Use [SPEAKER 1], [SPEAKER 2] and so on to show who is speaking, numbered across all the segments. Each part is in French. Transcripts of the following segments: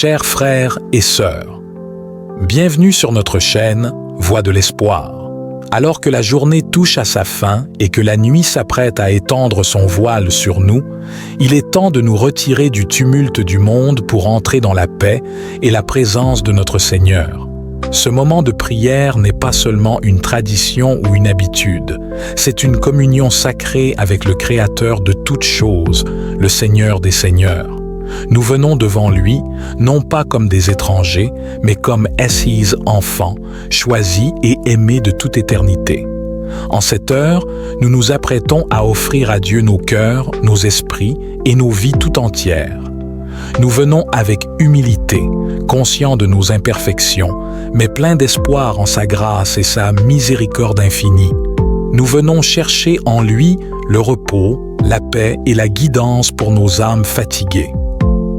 [SPEAKER 1] Chers frères et sœurs, bienvenue sur notre chaîne Voix de l'Espoir. Alors que la journée touche à sa fin et que la nuit s'apprête à étendre son voile sur nous, il est temps de nous retirer du tumulte du monde pour entrer dans la paix et la présence de notre Seigneur. Ce moment de prière n'est pas seulement une tradition ou une habitude, c'est une communion sacrée avec le Créateur de toutes choses, le Seigneur des Seigneurs. Nous venons devant lui, non pas comme des étrangers, mais comme assis enfants, choisis et aimés de toute éternité. En cette heure, nous nous apprêtons à offrir à Dieu nos cœurs, nos esprits et nos vies tout entières. Nous venons avec humilité, conscients de nos imperfections, mais pleins d'espoir en sa grâce et sa miséricorde infinie. Nous venons chercher en lui le repos, la paix et la guidance pour nos âmes fatiguées.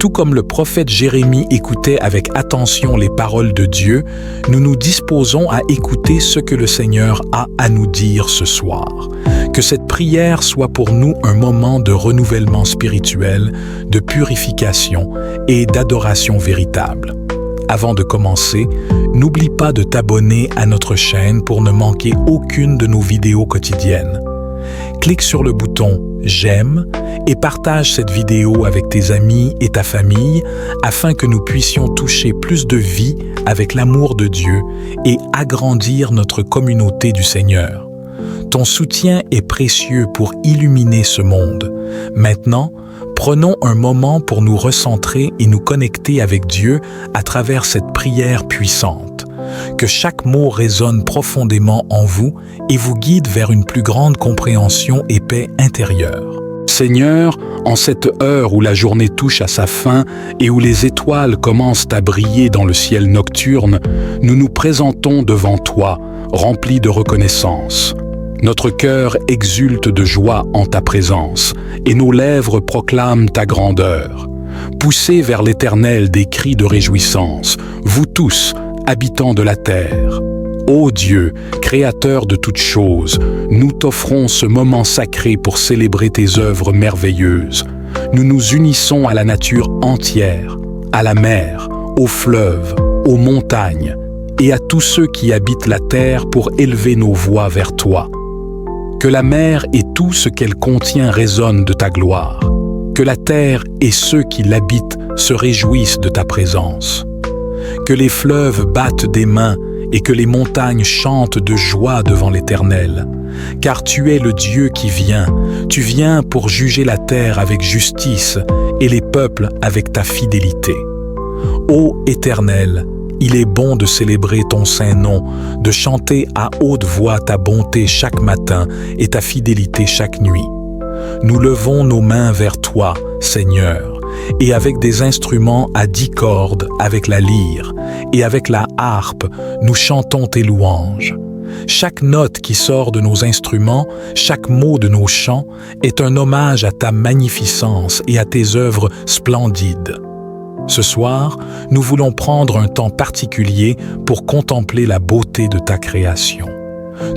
[SPEAKER 1] Tout comme le prophète Jérémie écoutait avec attention les paroles de Dieu, nous nous disposons à écouter ce que le Seigneur a à nous dire ce soir. Que cette prière soit pour nous un moment de renouvellement spirituel, de purification et d'adoration véritable. Avant de commencer, n'oublie pas de t'abonner à notre chaîne pour ne manquer aucune de nos vidéos quotidiennes. Clique sur le bouton « J'aime » et partage cette vidéo avec tes amis et ta famille afin que nous puissions toucher plus de vie avec l'amour de Dieu et agrandir notre communauté du Seigneur. Ton soutien est précieux pour illuminer ce monde. Maintenant, prenons un moment pour nous recentrer et nous connecter avec Dieu à travers cette prière puissante. Que chaque mot résonne profondément en vous et vous guide vers une plus grande compréhension et paix intérieure. Seigneur, en cette heure où la journée touche à sa fin et où les étoiles commencent à briller dans le ciel nocturne, nous nous présentons devant toi, remplis de reconnaissance. Notre cœur exulte de joie en ta présence et nos lèvres proclament ta grandeur. Poussez vers l'Éternel des cris de réjouissance, vous tous, habitants de la terre. Ô Dieu, Créateur de toutes choses, nous t'offrons ce moment sacré pour célébrer tes œuvres merveilleuses. Nous nous unissons à la nature entière, à la mer, aux fleuves, aux montagnes et à tous ceux qui habitent la terre pour élever nos voix vers toi. Que la mer et tout ce qu'elle contient résonnent de ta gloire. Que la terre et ceux qui l'habitent se réjouissent de ta présence. Que les fleuves battent des mains et que les montagnes chantent de joie devant l'Éternel. Car tu es le Dieu qui vient, tu viens pour juger la terre avec justice et les peuples avec ta fidélité. Ô Éternel, il est bon de célébrer ton saint nom, de chanter à haute voix ta bonté chaque matin et ta fidélité chaque nuit. Nous levons nos mains vers toi, Seigneur, et avec des instruments à 10 cordes, avec la lyre, et avec la harpe, nous chantons tes louanges. Chaque note qui sort de nos instruments, chaque mot de nos chants, est un hommage à ta magnificence et à tes œuvres splendides. Ce soir, nous voulons prendre un temps particulier pour contempler la beauté de ta création.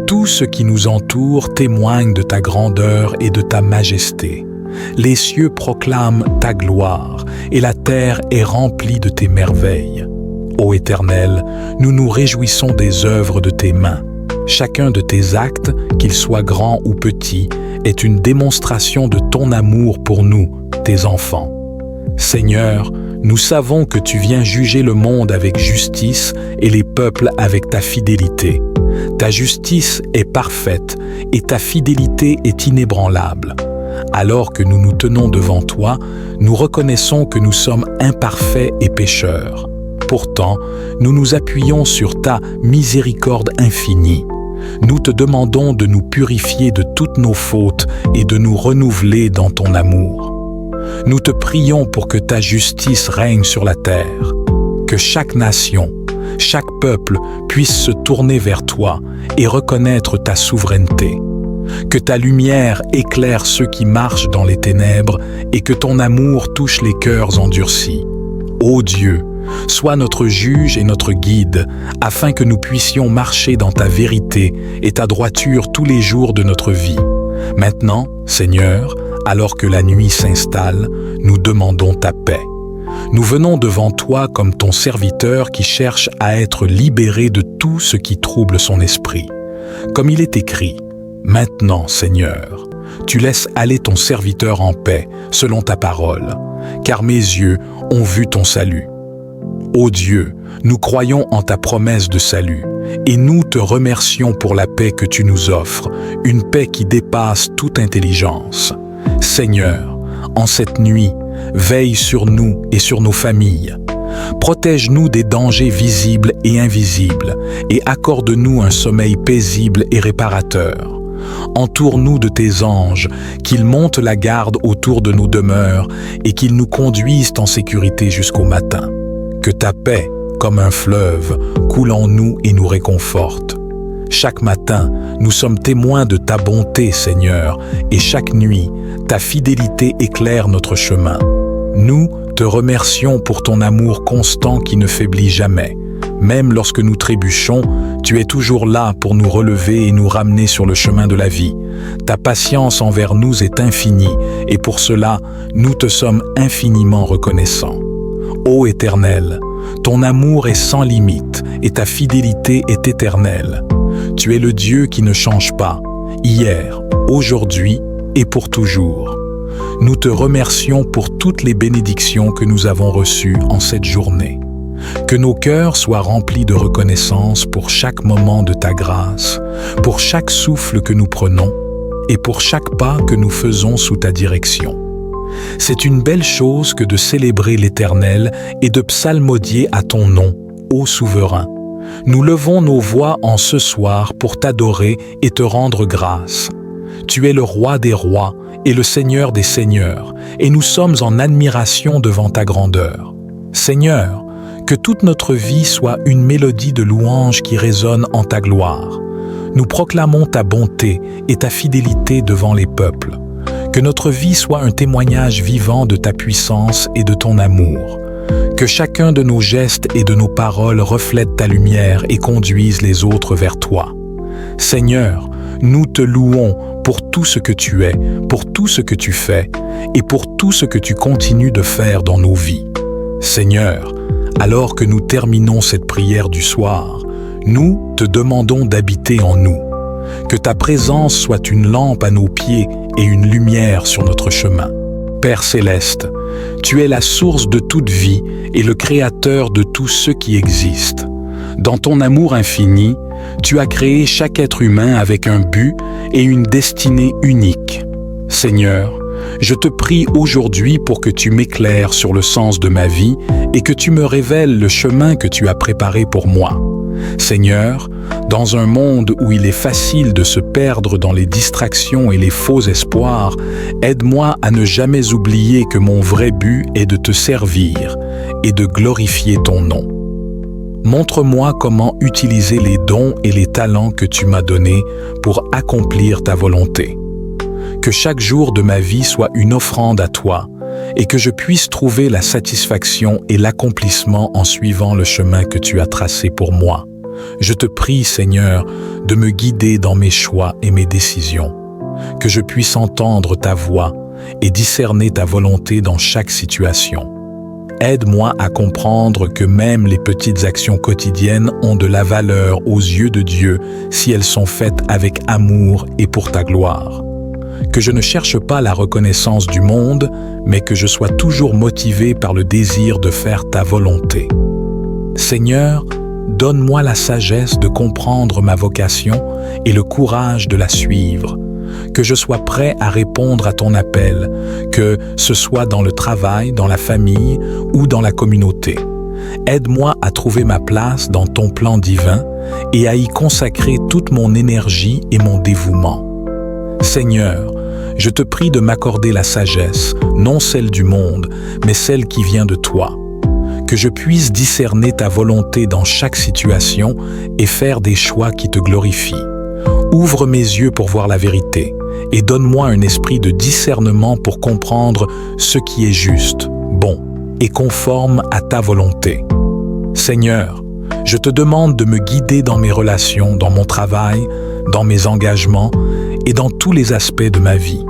[SPEAKER 1] Tout ce qui nous entoure témoigne de ta grandeur et de ta majesté. Les cieux proclament ta gloire et la terre est remplie de tes merveilles. Ô Éternel, nous nous réjouissons des œuvres de tes mains. Chacun de tes actes, qu'ils soient grands ou petits, est une démonstration de ton amour pour nous, tes enfants. Seigneur, nous savons que tu viens juger le monde avec justice et les peuples avec ta fidélité. Ta justice est parfaite et ta fidélité est inébranlable. Alors que nous nous tenons devant toi, nous reconnaissons que nous sommes imparfaits et pécheurs. Pourtant, nous nous appuyons sur ta miséricorde infinie. Nous te demandons de nous purifier de toutes nos fautes et de nous renouveler dans ton amour. Nous te prions pour que ta justice règne sur la terre, que chaque nation, chaque peuple puisse se tourner vers toi et reconnaître ta souveraineté. Que ta lumière éclaire ceux qui marchent dans les ténèbres et que ton amour touche les cœurs endurcis. Ô Dieu, sois notre juge et notre guide, afin que nous puissions marcher dans ta vérité et ta droiture tous les jours de notre vie. Maintenant, Seigneur, alors que la nuit s'installe, nous demandons ta paix. Nous venons devant toi comme ton serviteur qui cherche à être libéré de tout ce qui trouble son esprit. Comme il est écrit, « Maintenant, Seigneur, tu laisses aller ton serviteur en paix, selon ta parole, car mes yeux ont vu ton salut. » Ô Dieu, nous croyons en ta promesse de salut, et nous te remercions pour la paix que tu nous offres, une paix qui dépasse toute intelligence. Seigneur, en cette nuit, veille sur nous et sur nos familles. Protège-nous des dangers visibles et invisibles, et accorde-nous un sommeil paisible et réparateur. Entoure-nous de tes anges, qu'ils montent la garde autour de nos demeures et qu'ils nous conduisent en sécurité jusqu'au matin. Que ta paix, comme un fleuve, coule en nous et nous réconforte. Chaque matin, nous sommes témoins de ta bonté, Seigneur, et chaque nuit, ta fidélité éclaire notre chemin. Nous te remercions pour ton amour constant qui ne faiblit jamais. Même lorsque nous trébuchons, tu es toujours là pour nous relever et nous ramener sur le chemin de la vie. Ta patience envers nous est infinie, et pour cela, nous te sommes infiniment reconnaissants. Ô Éternel, ton amour est sans limite et ta fidélité est éternelle. Tu es le Dieu qui ne change pas, hier, aujourd'hui et pour toujours. Nous te remercions pour toutes les bénédictions que nous avons reçues en cette journée. Que nos cœurs soient remplis de reconnaissance pour chaque moment de ta grâce, pour chaque souffle que nous prenons et pour chaque pas que nous faisons sous ta direction. C'est une belle chose que de célébrer l'Éternel et de psalmodier à ton nom, ô souverain. Nous levons nos voix en ce soir pour t'adorer et te rendre grâce. Tu es le roi des rois et le Seigneur des seigneurs, et nous sommes en admiration devant ta grandeur. Seigneur, que toute notre vie soit une mélodie de louange qui résonne en ta gloire. Nous proclamons ta bonté et ta fidélité devant les peuples. Que notre vie soit un témoignage vivant de ta puissance et de ton amour. Que chacun de nos gestes et de nos paroles reflète ta lumière et conduise les autres vers toi. Seigneur, nous te louons pour tout ce que tu es, pour tout ce que tu fais et pour tout ce que tu continues de faire dans nos vies. Seigneur, alors que nous terminons cette prière du soir, nous te demandons d'habiter en nous. Que ta présence soit une lampe à nos pieds et une lumière sur notre chemin. Père céleste, tu es la source de toute vie et le créateur de tout ce qui existe. Dans ton amour infini, tu as créé chaque être humain avec un but et une destinée unique. Seigneur, je te prie aujourd'hui pour que tu m'éclaires sur le sens de ma vie et que tu me révèles le chemin que tu as préparé pour moi. Seigneur, dans un monde où il est facile de se perdre dans les distractions et les faux espoirs, aide-moi à ne jamais oublier que mon vrai but est de te servir et de glorifier ton nom. Montre-moi comment utiliser les dons et les talents que tu m'as donnés pour accomplir ta volonté. Que chaque jour de ma vie soit une offrande à toi et que je puisse trouver la satisfaction et l'accomplissement en suivant le chemin que tu as tracé pour moi. Je te prie, Seigneur, de me guider dans mes choix et mes décisions, que je puisse entendre ta voix et discerner ta volonté dans chaque situation. Aide-moi à comprendre que même les petites actions quotidiennes ont de la valeur aux yeux de Dieu si elles sont faites avec amour et pour ta gloire. Que je ne cherche pas la reconnaissance du monde, mais que je sois toujours motivé par le désir de faire ta volonté. Seigneur, donne-moi la sagesse de comprendre ma vocation et le courage de la suivre. Que je sois prêt à répondre à ton appel, que ce soit dans le travail, dans la famille ou dans la communauté. Aide-moi à trouver ma place dans ton plan divin et à y consacrer toute mon énergie et mon dévouement. Seigneur, je te prie de m'accorder la sagesse, non celle du monde, mais celle qui vient de toi. Que je puisse discerner ta volonté dans chaque situation et faire des choix qui te glorifient. Ouvre mes yeux pour voir la vérité et donne-moi un esprit de discernement pour comprendre ce qui est juste, bon et conforme à ta volonté. Seigneur, je te demande de me guider dans mes relations, dans mon travail, dans mes engagements et dans tous les aspects de ma vie.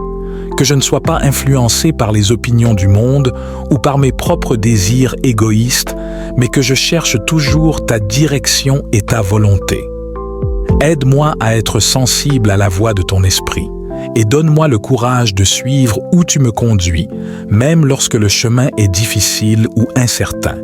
[SPEAKER 1] que je ne sois pas influencé par les opinions du monde ou par mes propres désirs égoïstes, mais que je cherche toujours ta direction et ta volonté. Aide-moi à être sensible à la voix de ton esprit et donne-moi le courage de suivre où tu me conduis, même lorsque le chemin est difficile ou incertain.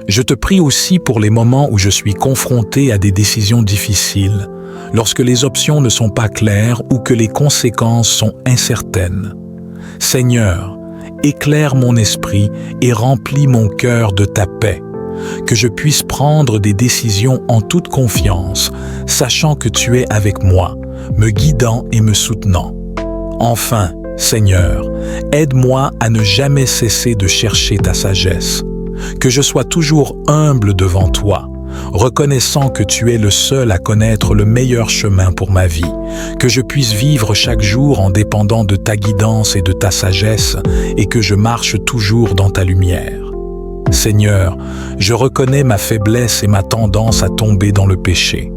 [SPEAKER 1] Je te prie aussi pour les moments où je suis confronté à des décisions difficiles, lorsque les options ne sont pas claires ou que les conséquences sont incertaines. Seigneur, éclaire mon esprit et remplis mon cœur de ta paix, que je puisse prendre des décisions en toute confiance, sachant que tu es avec moi, me guidant et me soutenant. Enfin, Seigneur, aide-moi à ne jamais cesser de chercher ta sagesse, que je sois toujours humble devant toi, reconnaissant que tu es le seul à connaître le meilleur chemin pour ma vie, que je puisse vivre chaque jour en dépendant de ta guidance et de ta sagesse et que je marche toujours dans ta lumière. Seigneur, je reconnais ma faiblesse et ma tendance à tomber dans le péché,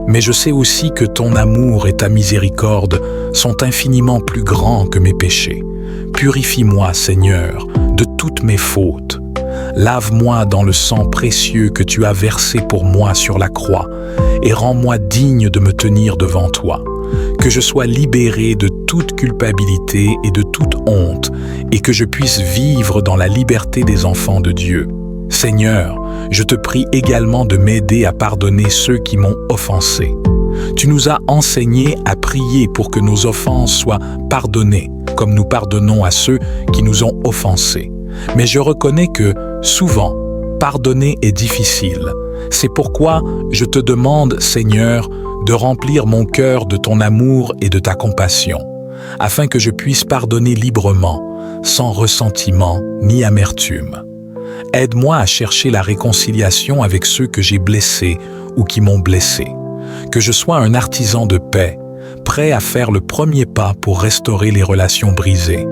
[SPEAKER 1] mais je sais aussi que ton amour et ta miséricorde sont infiniment plus grands que mes péchés. Purifie-moi, Seigneur, de toutes mes fautes. Lave-moi dans le sang précieux que tu as versé pour moi sur la croix et rends-moi digne de me tenir devant toi. Que je sois libéré de toute culpabilité et de toute honte et que je puisse vivre dans la liberté des enfants de Dieu. Seigneur, je te prie également de m'aider à pardonner ceux qui m'ont offensé. Tu nous as enseigné à prier pour que nos offenses soient pardonnées, comme nous pardonnons à ceux qui nous ont offensés. Mais je reconnais que, souvent, pardonner est difficile. C'est pourquoi je te demande, Seigneur, de remplir mon cœur de ton amour et de ta compassion, afin que je puisse pardonner librement, sans ressentiment ni amertume. Aide-moi à chercher la réconciliation avec ceux que j'ai blessés ou qui m'ont blessé. Que je sois un artisan de paix, prêt à faire le premier pas pour restaurer les relations brisées.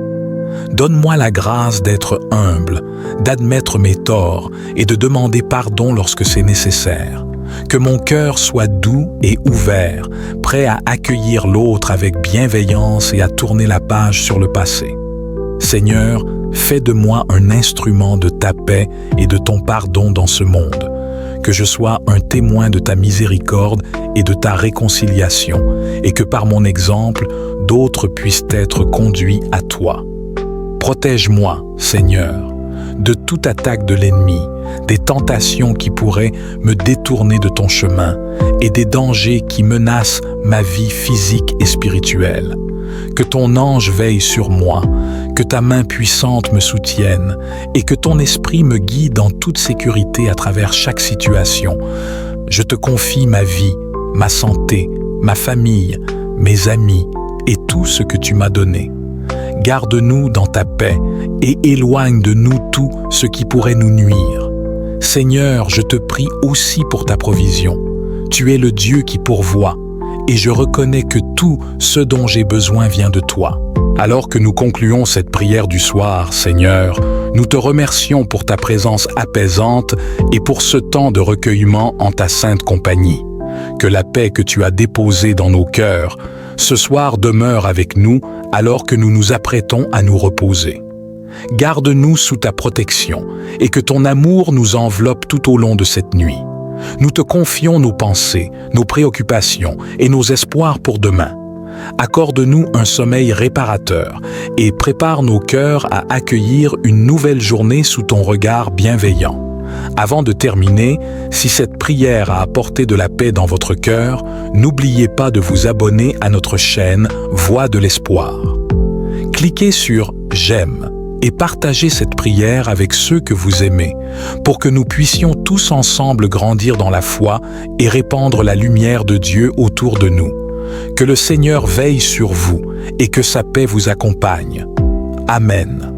[SPEAKER 1] Donne-moi la grâce d'être humble, d'admettre mes torts et de demander pardon lorsque c'est nécessaire. Que mon cœur soit doux et ouvert, prêt à accueillir l'autre avec bienveillance et à tourner la page sur le passé. Seigneur, fais de moi un instrument de ta paix et de ton pardon dans ce monde. Que je sois un témoin de ta miséricorde et de ta réconciliation, et que par mon exemple, d'autres puissent être conduits à toi. Protège-moi, Seigneur, de toute attaque de l'ennemi, des tentations qui pourraient me détourner de ton chemin et des dangers qui menacent ma vie physique et spirituelle. Que ton ange veille sur moi, que ta main puissante me soutienne et que ton esprit me guide en toute sécurité à travers chaque situation. Je te confie ma vie, ma santé, ma famille, mes amis et tout ce que tu m'as donné. Garde-nous dans ta paix et éloigne de nous tout ce qui pourrait nous nuire. Seigneur, je te prie aussi pour ta provision. Tu es le Dieu qui pourvoit, et je reconnais que tout ce dont j'ai besoin vient de toi. Alors que nous concluons cette prière du soir, Seigneur, nous te remercions pour ta présence apaisante et pour ce temps de recueillement en ta sainte compagnie. Que la paix que tu as déposée dans nos cœurs, ce soir demeure avec nous alors que nous nous apprêtons à nous reposer. Garde-nous sous ta protection et que ton amour nous enveloppe tout au long de cette nuit. Nous te confions nos pensées, nos préoccupations et nos espoirs pour demain. Accorde-nous un sommeil réparateur et prépare nos cœurs à accueillir une nouvelle journée sous ton regard bienveillant. Avant de terminer, si cette prière a apporté de la paix dans votre cœur, n'oubliez pas de vous abonner à notre chaîne Voix de l'Espoir. Cliquez sur « J'aime » et partagez cette prière avec ceux que vous aimez, pour que nous puissions tous ensemble grandir dans la foi et répandre la lumière de Dieu autour de nous. Que le Seigneur veille sur vous et que sa paix vous accompagne. Amen.